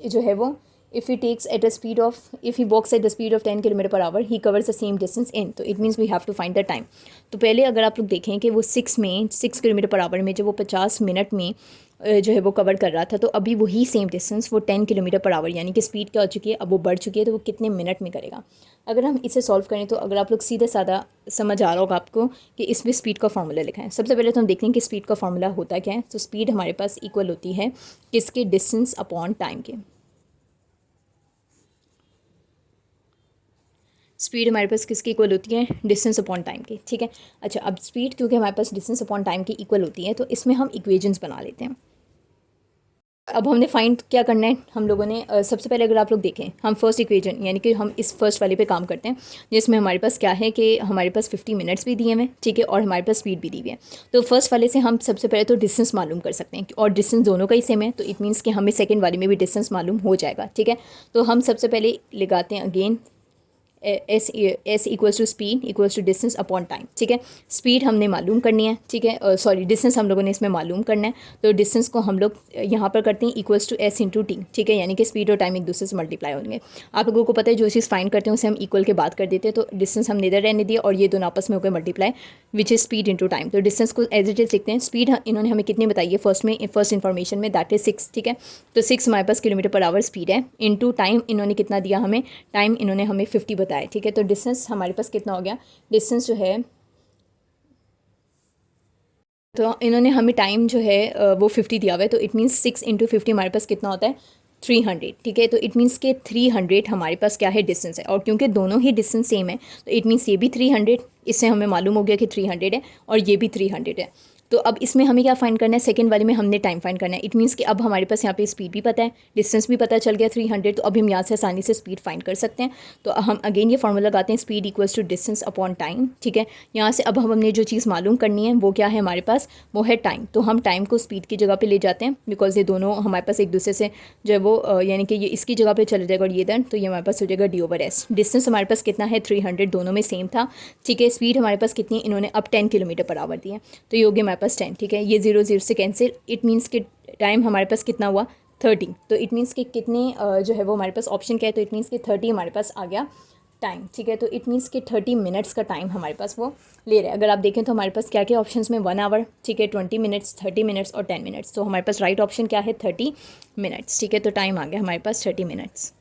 जो है वो if he takes at a speed of, if he walks at the speed of 10 kilometre per hour, he covers the same distance in. तो it means we have to find the time. तो पहले अगर आप लोग देखें कि वो 6 किलोमीटर पर आवर में जब वो 50 मिनट में जो है वो कवर कर रहा था, तो अभी वही सेम डिस्टेंस वो 10 किलोमीटर पर आवर, यानी कि स्पीड क्या हो चुकी है, अब वो बढ़ चुकी है, तो वो कितने मिनट में करेगा? अगर हम इसे सॉल्व करें तो अगर आप लोग सीधा साधा समझ आ रहा होगा आपको कि इसमें स्पीड का फार्मूला लिखा है। सबसे पहले तो हम देखते हैं कि स्पीड का फार्मूला होता क्या है। तो स्पीड हमारे पास इक्वल होती है किसके? डिस्टेंस अपॉन टाइम के। स्पीड हमारे पास किसकी इक्वल होती है? डिस्टेंस अपॉन टाइम की, ठीक है। अच्छा, अब स्पीड क्योंकि हमारे पास डिस्टेंस अपॉन टाइम की इक्वल होती है, तो इसमें हम इक्वेशंस बना लेते हैं। अब हमने फाइंड क्या करना है हम लोगों ने? सबसे पहले अगर आप लोग देखें, हम फर्स्ट इक्वेशन यानी कि हम इस फर्स्ट वाले पे काम करते हैं, जिसमें हमारे पास क्या है कि हमारे पास 50 मिनट्स भी दिए हुए हैं, ठीक है, और हमारे पास स्पीड भी दी हुई है। तो फर्स्ट वाले से हम सबसे पहले तो डिस्टेंस मालूम कर सकते हैं, और डिस्टेंस दोनों का ही सेम है, तो इट मीन्स कि हमें सेकेंड वाले में भी डिस्टेंस मालूम हो जाएगा, ठीक है। तो हम सबसे पहले लगाते हैं again S equals to speed equals to distance upon time, ठीक है। स्पीड हमने मालूम करनी है, ठीक है, सॉरी डिस्टेंस हम लोगों ने इसमें मालूम करना है, तो डिस्टेंस को हम लोग यहाँ पर करते हैं equals to S into T, ठीक है, यानी कि स्पीड और टाइम एक दूसरे से मल्टीप्लाई होंगे। आप लोगों को पता है जो चीज़ फाइंड करते हैं उसे हम इक्वल के बाद कर देते हैं, तो डिस्टेंस हम इधर रहने दिए और ये दोनों आपस में होकर multiply, which is speed into time. तो डिस्टेंस को एज इट इज लिखते हैं। स्पीड इन्होंने हमें कितनी बताई है फर्स्ट इन्फॉर्मेशन में, दैट इज 6, ठीक है। तो 6 हमारे पास किलोमीटर पर आवर स्पीड है, इंटू टाइम इन्होंने कितना दिया हमें? टाइम इन्होंने हमें 50 बताया, ठीक है। तो डिस्टेंस हमारे पास कितना हो गया? डिस्टेंस जो है, तो इन्होंने हमें टाइम जो है वो 50 दिया हुआ है, तो इट मीन्स 6 इंटू 50 हमारे पास कितना होता है? 300, ठीक है। तो इट मीन्स के 300 हमारे पास क्या है? डिस्टेंस है, और क्योंकि दोनों ही डिस्टेंस सेम है, तो इट मीन्स ये भी 300, इससे हमें मालूम हो गया कि 300 है, और ये भी 300 है। तो अब इसमें हमें क्या फाइंड करना है? सेकंड वाले में हमने टाइम फाइंड करना है। इट मीन्स कि अब हमारे पास यहाँ पे स्पीड भी पता है, डिस्टेंस भी पता चल गया 300, तो अभी हम यहाँ से आसानी से स्पीड फाइंड कर सकते हैं। तो हम अगेन ये फार्मूला लगाते हैं, speed equals to distance upon time, ठीक है। यहाँ से अब हमने जो चीज़ मालूम करनी है वो क्या है हमारे पास? वो है टाइम। तो हम टाइम को स्पीड की जगह पे ले जाते हैं, बिकॉज ये दोनों हमारे पास एक दूसरे से जो है वो यानी कि ये इसकी जगह पे चला जाएगा और ये इधर, तो ये हमारे पास हो जाएगा d/s। डिस्टेंस हमारे पास कितना है? 300, दोनों में सेम था, ठीक है। स्पीड हमारे पास कितनी? इन्होंने अब 10 किलोमीटर पर आवर दी है, तो ये हो गया हमारे पास 10, ठीक है। ये 0 0 से कैंसिल, इट मीन्स कि टाइम हमारे पास कितना हुआ? 30। तो इट मीन्स कि कितने जो है वो हमारे पास ऑप्शन क्या है, तो इट मीन्स कि 30 हमारे पास आ गया टाइम, ठीक है। तो इट मीन्स कि 30 मिनट्स का टाइम हमारे पास वो ले रहे हैं। अगर आप देखें तो हमारे पास क्या क्या ऑप्शंस में 1 आवर, ठीक है, 20 मिनट्स, 30 मिनट्स और 10 मिनट्स। तो हमारे पास राइट ऑप्शन क्या है, 30 मिनट्स, ठीक है। तो टाइम आ गया हमारे पास 30 मिनट्स।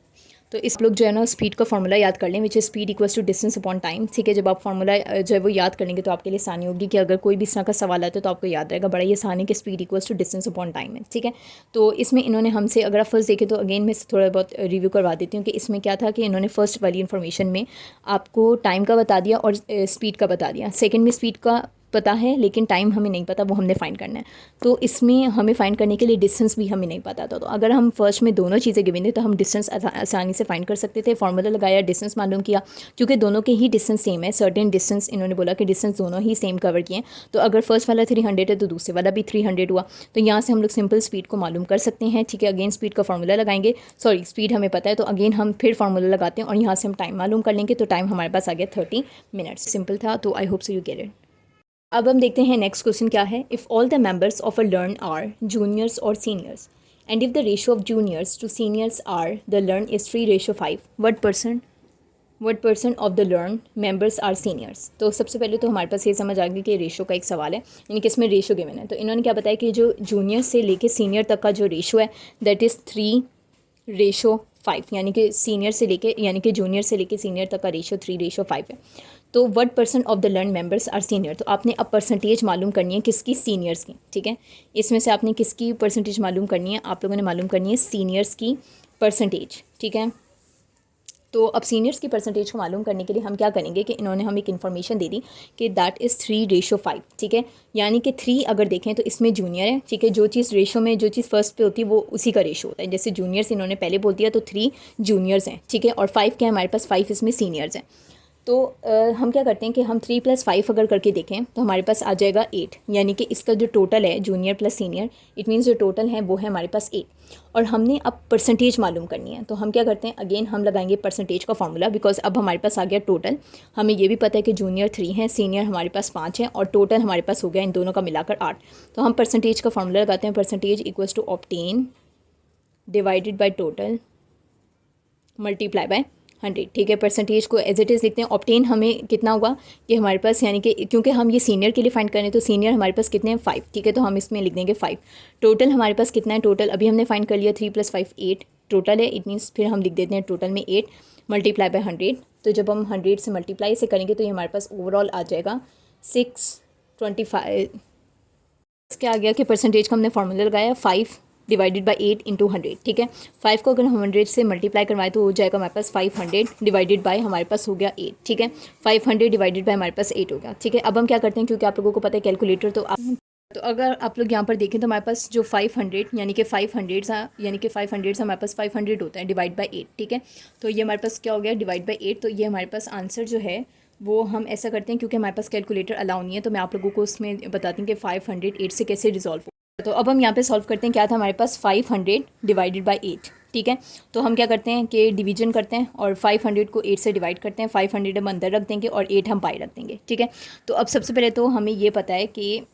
तो इस लोग जो है ना स्पीड का फॉर्मूला याद कर लें, which is speed equals to distance upon time, ठीक है। जब आप फॉर्मूला जो है वो याद कर लेंगे तो आपके लिए आसानी होगी कि अगर कोई भी इस तरह का सवाल आता है तो आपको याद रहेगा, बड़ा ये आसान है कि speed equals to distance upon time है, ठीक है। तो इसमें इन्होंने हमसे, अगर आप फर्स्ट देखें तो अगेन मैं थोड़ा बहुत रिव्यू करवा देती हूँ कि इसमें क्या था कि इन्होंने फर्स्ट वाली इन्फॉर्मेशन में आपको टाइम का बता दिया और स्पीड का बता दिया। सेकेंड में स्पीड का पता है लेकिन टाइम हमें नहीं पता, वो हमने फाइंड करना है। तो इसमें हमें फाइंड करने के लिए डिस्टेंस भी हमें नहीं पता था। तो अगर हम फर्स्ट में दोनों चीज़ें गिवन थे तो हम डिस्टेंस आसानी से फाइंड कर सकते थे। फार्मूला लगाया, डिस्टेंस मालूम किया, क्योंकि दोनों के ही डिस्टेंस सेम है। सर्टेन डिस्टेंस इन्होंने बोला कि डिस्टेंस दोनों ही सेम कवर किए हैं। तो अगर फर्स्ट वाला 300 है तो दूसरे वाला भी 300 हुआ। तो यहाँ से हम लोग सिंपल स्पीड को मालूम कर सकते हैं, ठीक है। अगेन स्पीड का फार्मूला लगाएंगे, सॉरी स्पीड हमें पता है तो अगेन हम फिर फार्मूला लगाते हैं और यहाँ से हम टाइम मालूम कर लेंगे। तो टाइम हमारे पास आ गया 30 मिनट्स। सिंपल था। तो I hope so you get it. अब हम देखते हैं नेक्स्ट क्वेश्चन क्या है। If all the members of a learn are juniors और seniors and if the ratio of juniors to seniors are the learn is 3:5, what percent of the learn members are seniors. तो सबसे पहले तो हमारे पास ये समझ आ गई कि रेशियो का एक सवाल है, यानी कि इसमें रेशियो गिवन है। तो इन्होंने क्या बताया कि जो जूनियर से लेके सीनियर तक का जो रेशियो है दैट इज़ 3:5, यानी कि सीनियर से लेके, यानी कि जूनियर से लेके सीनियर तक का रेशियो 3:5 है। तो what % of the learn members are senior. तो आपने अब परसेंटेज मालूम करनी है किसकी, सीनियर्स की, ठीक है। इसमें से आपने किसकी परसेंटेज मालूम करनी है, आप लोगों ने मालूम करनी है सीनियर्स की परसेंटेज, ठीक है। तो अब सीनियर्स की परसेंटेज को मालूम करने के लिए हम क्या करेंगे कि इन्होंने हमें एक इन्फॉर्मेशन दे दी कि दैट इज़ 3:5, ठीक है। यानी कि 3 अगर देखें तो इसमें जूनियर है, ठीक है। जो चीज़ रेशो में जो चीज़ फर्स्ट पे होती है वो उसी का रेशो होता है। जैसे जूनियर्स इन्होंने पहले बोल दिया तो 3 जूनियर्स हैं, ठीक है। और 5 क्या है हमारे पास, 5 इसमें सीनियर्स हैं। तो हम क्या करते हैं कि हम 3 + 5 अगर करके देखें तो हमारे पास आ जाएगा 8, यानी कि इसका जो टोटल है junior plus senior, it means जो टोटल है वो है हमारे पास 8। और हमने अब परसेंटेज मालूम करनी है। तो हम क्या करते हैं, अगेन हम लगाएंगे परसेंटेज का फॉर्मूला, बिकॉज अब हमारे पास आ गया टोटल। हमें ये भी पता है कि जूनियर 3 है, सीनियर हमारे पास 5 है और टोटल हमारे पास हो गया इन दोनों का मिलाकर 8। तो हम परसेंटेज का फॉर्मूला लगाते हैं, percentage equals to obtain divided by total multiply by 100, ठीक है। परसेंटेज को एज इट इज़ लिखते हैं। ऑब्टेन हमें कितना हुआ कि हमारे पास, यानी कि क्योंकि हम ये सीनियर के लिए फाइंड करें तो सीनियर हमारे पास कितने हैं, 5, ठीक है। तो हम इसमें लिख देंगे 5। टोटल हमारे पास कितना है, टोटल अभी हमने फाइंड कर लिया 3 + 5 8 टोटल है। इट मीन्स फिर हम लिख देते हैं टोटल में 8 मल्टीप्लाई बाय 100। तो जब हम 100 से मल्टीप्लाई से करेंगे तो ये हमारे पास ओवरऑल आ जाएगा 625। क्या आ गया कि परसेंटेज का हमने फार्मूला लगाया 5 डिवाइडेड बाई 8 इंटू 100, ठीक है। 5 को अगर हम 100 से मल्टीप्लाई करवाएं तो हो जाएगा हमारे पास 500 डिवाइडेड बाय हमारे पास हो गया 8, ठीक है। 500 डिवाइडेड बाय हमारे पास 8 हो गया, ठीक है। अब हम क्या करते हैं, क्योंकि आप लोगों को पता है कैलकुलेटर, तो अगर आप लोग यहाँ पर देखें तो हमारे पास जो 500 यानी कि 500 यानी कि 500 हमारे पास 500 होता है डिवाइड बाई 8, ठीक है। तो ये हमारे पास क्या हो गया, डिवाइड बाई 8। तो ये हमारे पास आंसर जो है वो हम ऐसा करते हैं, क्योंकि हमारे पास कैलकुलेटर अलाउ नहीं है तो मैं आप लोगों को उसमें बताती हूँ कि 508 से कैसे रिजॉल्व हो। तो अब हम यहाँ पे सॉल्व करते हैं। क्या था हमारे पास, 500 डिवाइडेड बाई 8, ठीक है। तो हम क्या करते हैं कि डिवीजन करते हैं और 500 को 8 से डिवाइड करते हैं। 500 हम अंदर रख देंगे और 8 हम बाहर रख देंगे, ठीक है। तो अब सबसे पहले तो हमें ये पता है कि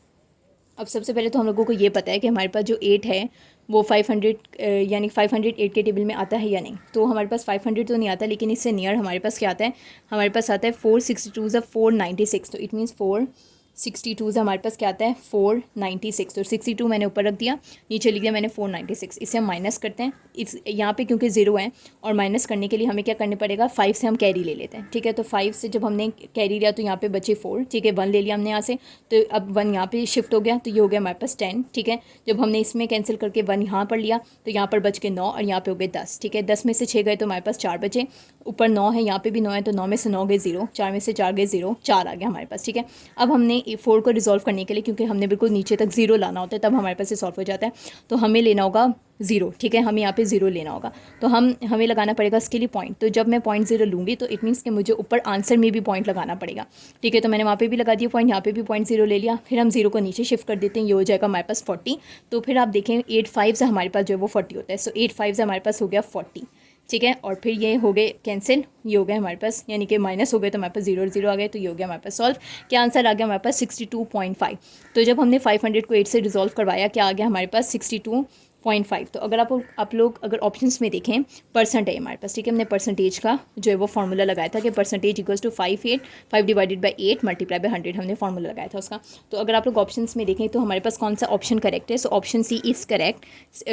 हम लोगों को ये पता है कि हमारे पास जो 8 है वो 500 यानी 508 के टेबल में आता है या नहीं। तो हमारे पास 500 तो नहीं आता, लेकिन इससे नियर हमारे पास क्या आता है, हमारे पास आता है 462 496। तो इट मीन्स 462 हमारे पास क्या आता है, 496। तो 62 मैंने ऊपर रख दिया, नीचे लिख दिया मैंने 496। इसे हम माइनस करते हैं। इस यहाँ पे क्योंकि 0 है और माइनस करने के लिए हमें क्या करने पड़ेगा, 5 से हम कैरी ले लेते हैं, ठीक है। तो 5 से जब हमने कैरी लिया तो यहाँ पे बचे 4, ठीक है। 1 ले लिया हमने यहाँ से, तो अब 1 यहाँ पे शिफ्ट हो गया, तो ये हो गया हमारे पास 10, ठीक है। जब हमने इसमें कैंसिल करके 1 यहाँ पर लिया तो यहाँ पर बच के 9 और यहाँ पे हो गए 10, ठीक है। 10 में से 6 गए तो हमारे पास 4 बचे, ऊपर 9 है, यहाँ पे भी 9 है, तो 9 में से 9 गए 0, 4 में से 4 गए 0, 4 आ गया हमारे पास, ठीक है। अब हमने 4 को रिजॉल्व करने के लिए, क्योंकि हमने बिल्कुल नीचे तक 0 लाना होता है तब हमारे पास ये सॉल्व हो जाता है, तो हमें लेना होगा 0, ठीक है। हमें यहाँ पे 0 लेना होगा, तो हमें लगाना पड़ेगा इसके लिए पॉइंट। तो जब मैं पॉइंट 0 लूँगी तो इट मीन्स कि मुझे ऊपर आंसर में भी पॉइंट लगाना पड़ेगा, ठीक है। तो मैंने वहाँ पे भी लगा दिया पॉइंट, यहाँ पे भी पॉइंट 0 ले लिया। फिर हम 0 को नीचे शिफ्ट कर देते हैं, ये हो जाएगा हमारे पास 40। तो फिर आप देखें 8 5 से हमारे पास जो है वो 40 होता है। सो 8 5 से हमारे पास हो गया 40, ठीक है। और फिर ये हो गए कैंसिल, ये हो गया हमारे पास, यानी कि माइनस हो गए तो हमारे पास 0 0 आ गए, तो ये हो गया हमारे पास सॉल्व। क्या आंसर आ गया हमारे पास 62.5। तो जब हमने 500 को 8 से रिजॉल्व करवाया क्या आ गया हमारे पास 62 0.5। तो अगर आप लोग अगर ऑप्शंस में देखें परसेंट है हमारे पास, ठीक है। हमने परसेंटेज का जो है वो फार्मूला लगाया था कि percentage equals to 5 divided by 8 multiply by 100, हमने फार्मूला लगाया था उसका। तो अगर आप लोग ऑप्शंस में देखें तो हमारे पास कौन सा ऑप्शन करेक्ट है, so option C is correct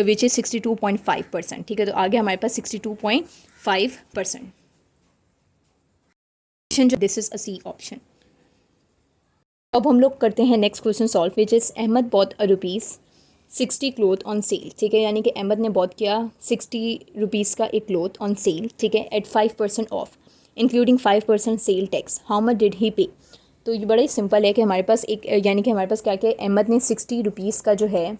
which is 62.5%, ठीक है। तो आगे हमारे पास 62.5%, this is a C option. अब हम लोग करते हैं next question solve, which is Ahmed bought a ₹60 cloth on sale, ठीक है। यानी कि अहमद ने बॉट किया ₹60 का एक क्लोथ ऑन सेल, ठीक है, at 5% off including 5% sale tax, how much did he pay. तो ये बड़ा ही सिंपल है कि हमारे पास एक यानी कि हमारे पास क्या क्या अहमद ने ₹60 का जो है,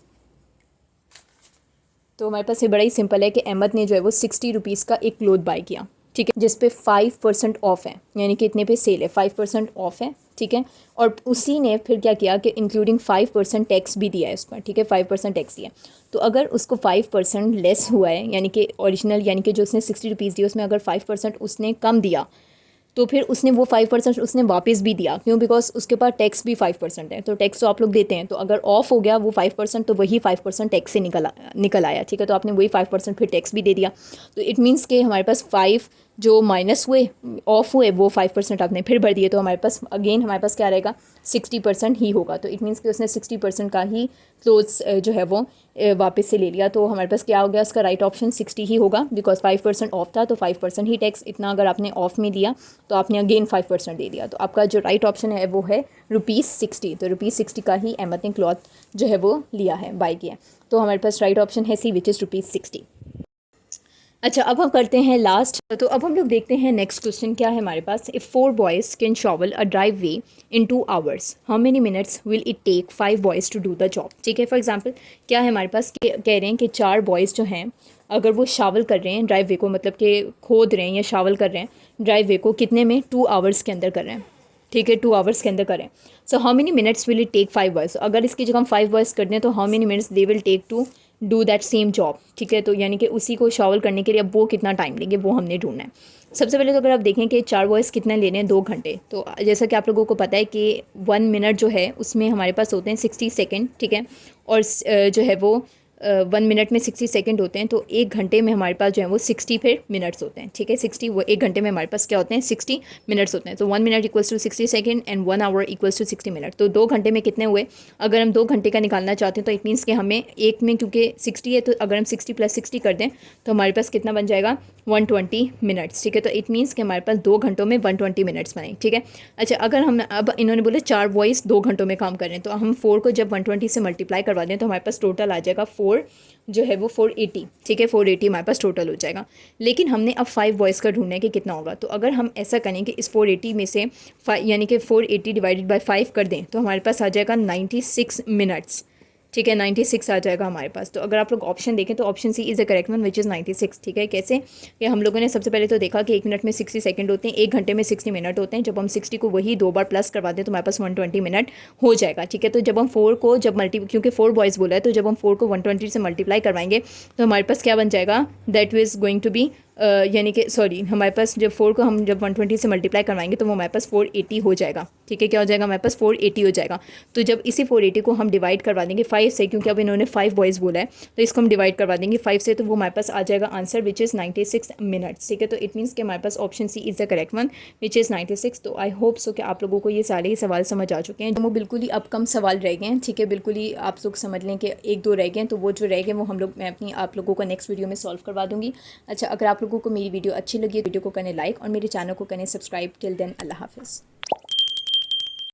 तो हमारे पास ये बड़ा ही सिंपल है कि अहमद ने जो है वो ₹60 का एक क्लोथ बाय किया, ठीक है, जिस पे 5% ऑफ है, यानी कि इतने पे सेल है, 5% ऑफ है, ठीक है। और उसी ने फिर क्या किया कि इंक्लूडिंग 5% टैक्स भी दिया है उस पर, ठीक है, 5% टैक्स दिया। तो अगर उसको 5% लेस हुआ है, यानी कि ओरिजिनल यानी कि जो उसने ₹60 दिया उसमें अगर 5% उसने कम दिया, तो फिर उसने वो 5% उसने वापस भी दिया, क्यों, बिकॉज उसके पास टैक्स भी 5% है। तो टैक्स तो आप लोग देते हैं, तो अगर ऑफ हो गया वो 5%, तो वही 5% टैक्स से निकल आया, ठीक है। तो आपने वही 5% फिर टैक्स भी दे दिया। तो इट मीन्स कि हमारे पास 5 जो माइनस हुए ऑफ हुए वो 5% आपने फिर भर दिए, तो हमारे पास अगेन हमारे पास क्या रहेगा, 60% ही होगा। तो इट मीन्स कि उसने 60% का ही क्लोथ्स जो है वो वापस से ले लिया। तो हमारे पास क्या हो गया, उसका राइट ऑप्शन 60 ही होगा, बिकॉज 5% ऑफ था, तो 5% ही टैक्स, इतना अगर आपने ऑफ में दिया तो आपने अगेन 5% दे दिया। तो आपका जो राइट ऑप्शन है वो है ₹60। तो ₹60 का ही अहमद ने क्लॉथ जो है वो लिया है, बाय किया। तो हमारे पास राइट ऑप्शन है सी, विच इज़ ₹60। अच्छा, अब हम करते हैं लास्ट। तो अब हम लोग देखते हैं नेक्स्ट क्वेश्चन क्या है हमारे पास। If 4 boys can shovel a driveway in 2 hours, how many minutes will it take 5 boys to do the job, ठीक है। फॉर एग्जांपल क्या है हमारे पास, कह रहे हैं कि 4 बॉयज़ जो हैं अगर वो शावल कर रहे हैं ड्राइव वे को, मतलब कि खोद रहे हैं या शावल कर रहे हैं ड्राइव वे को, कितने में, 2 आवर्स के अंदर कर रहे हैं, ठीक है, 2 आवर्स के अंदर करें। So how many minutes will it take 5 boys, अगर इसकी जगह हम 5 बॉयज़ कर दें तो how many minutes they will take to do that same job, ठीक है। तो यानी कि उसी को शॉवल करने के लिए अब वो कितना टाइम लेंगे वो हमने ढूंढना है। सबसे पहले तो अगर आप देखें कि 4 बॉयज़ कितना ले रहे हैं, 2 घंटे, तो जैसा कि आप लोगों को पता है कि 1 मिनट जो है उसमें हमारे पास होते हैं 60 सेकेंड, ठीक है। और जो है वो 1 मिनट में 60 सेकंड होते हैं, तो 1 घंटे में हमारे पास जो है वो 60 फिर मिनट्स होते हैं, ठीक है। 60 वो 1 घंटे में हमारे पास क्या होते हैं, 60 मिनट्स होते हैं। तो 1 minute equals to 60 second and 1 hour equals to 60 minute. तो 2 घंटे में कितने हुए, अगर हम 2 घंटे का निकालना चाहते हैं तो इट मीन्स कि हमें एक में, क्योंकि 60 है तो अगर हम 60 + 60 कर दें तो हमारे पास कितना बन जाएगा, 120 मिनट्स, ठीक है। तो इट मीन्स कि हमारे पास 2 घंटों में 120 मिनट्स बने, ठीक है। अच्छा, अगर हम अब इन्होंने बोले 4 बॉयज़ 2 घंटों में काम कर रहे हैं, तो हम 4 को जब 120 से मल्टीप्लाई करवा दें तो हमारे पास टोटल आ जाएगा 4 जो है वो 480, ठीक है, 480 हमारे पास टोटल हो जाएगा। लेकिन हमने अब 5 बॉयज़ का ढूंढना है कि कितना होगा। तो अगर हम ऐसा करें कि इस 480 में से यानी कि 480 डिवाइडेड बाय 5 कर दें तो हमारे पास आ जाएगा 96 मिनट्स, ठीक है, 96 आ जाएगा हमारे पास। तो अगर आप लोग ऑप्शन देखें तो option C is the correct one, which is 96, ठीक है। कैसे, कि हम लोगों ने सबसे पहले तो देखा कि 1 मिनट में 60 सेकंड होते हैं, 1 घंटे में 60 मिनट होते हैं। जब हम 60 को वही 2 बार प्लस करवा दें तो हमारे पास 120 मिनट हो जाएगा, ठीक है। तो जब हम 4 को जब क्योंकि 4 बॉयज़ बोला है, तो जब हम 4 को 120 से मल्टीप्लाई करवाएंगे तो हमारे पास क्या बन जाएगा, that is going to be यानी कि सॉरी, हमारे पास जब 4 को हम जब 120 से मल्टीप्लाई करवाएंगे तो वो हमारे पास 480 हो जाएगा, ठीक है। क्या हो जाएगा, हमारे पास 480 हो जाएगा। तो जब इसी 480 को हम डिवाइड करवा देंगे 5 से, क्योंकि अब इन्होंने 5 बॉयज़ बोला है तो इसको हम डिवाइड करवा देंगे 5 से, तो वो हमारे पास आ जाएगा आंसर विच इज़ 96 मिनट्स, ठीक है। तो इट मीन्स कि हमारे पास option C is the correct one, which is 96। तो आई होप सो कि आप लोगों को ये सारे ही सवाल समझ आ चुके हैं। वो बिल्कुल ही अब कम सवाल रह गए हैं, ठीक है, बिल्कुल ही आप लोग समझ लें कि 1-2 रह गए हैं। तो वो जो रह गए वो मैं अपनी आप लोगों को नेक्स्ट वीडियो में सॉल्व करवा दूँगी। अच्छा, अगर आप लोगों को मेरी वीडियो अच्छी लगी तो वीडियो को करें लाइक और मेरे चैनल को करें सब्सक्राइब। टिल देन, अल्लाह हाफिज़।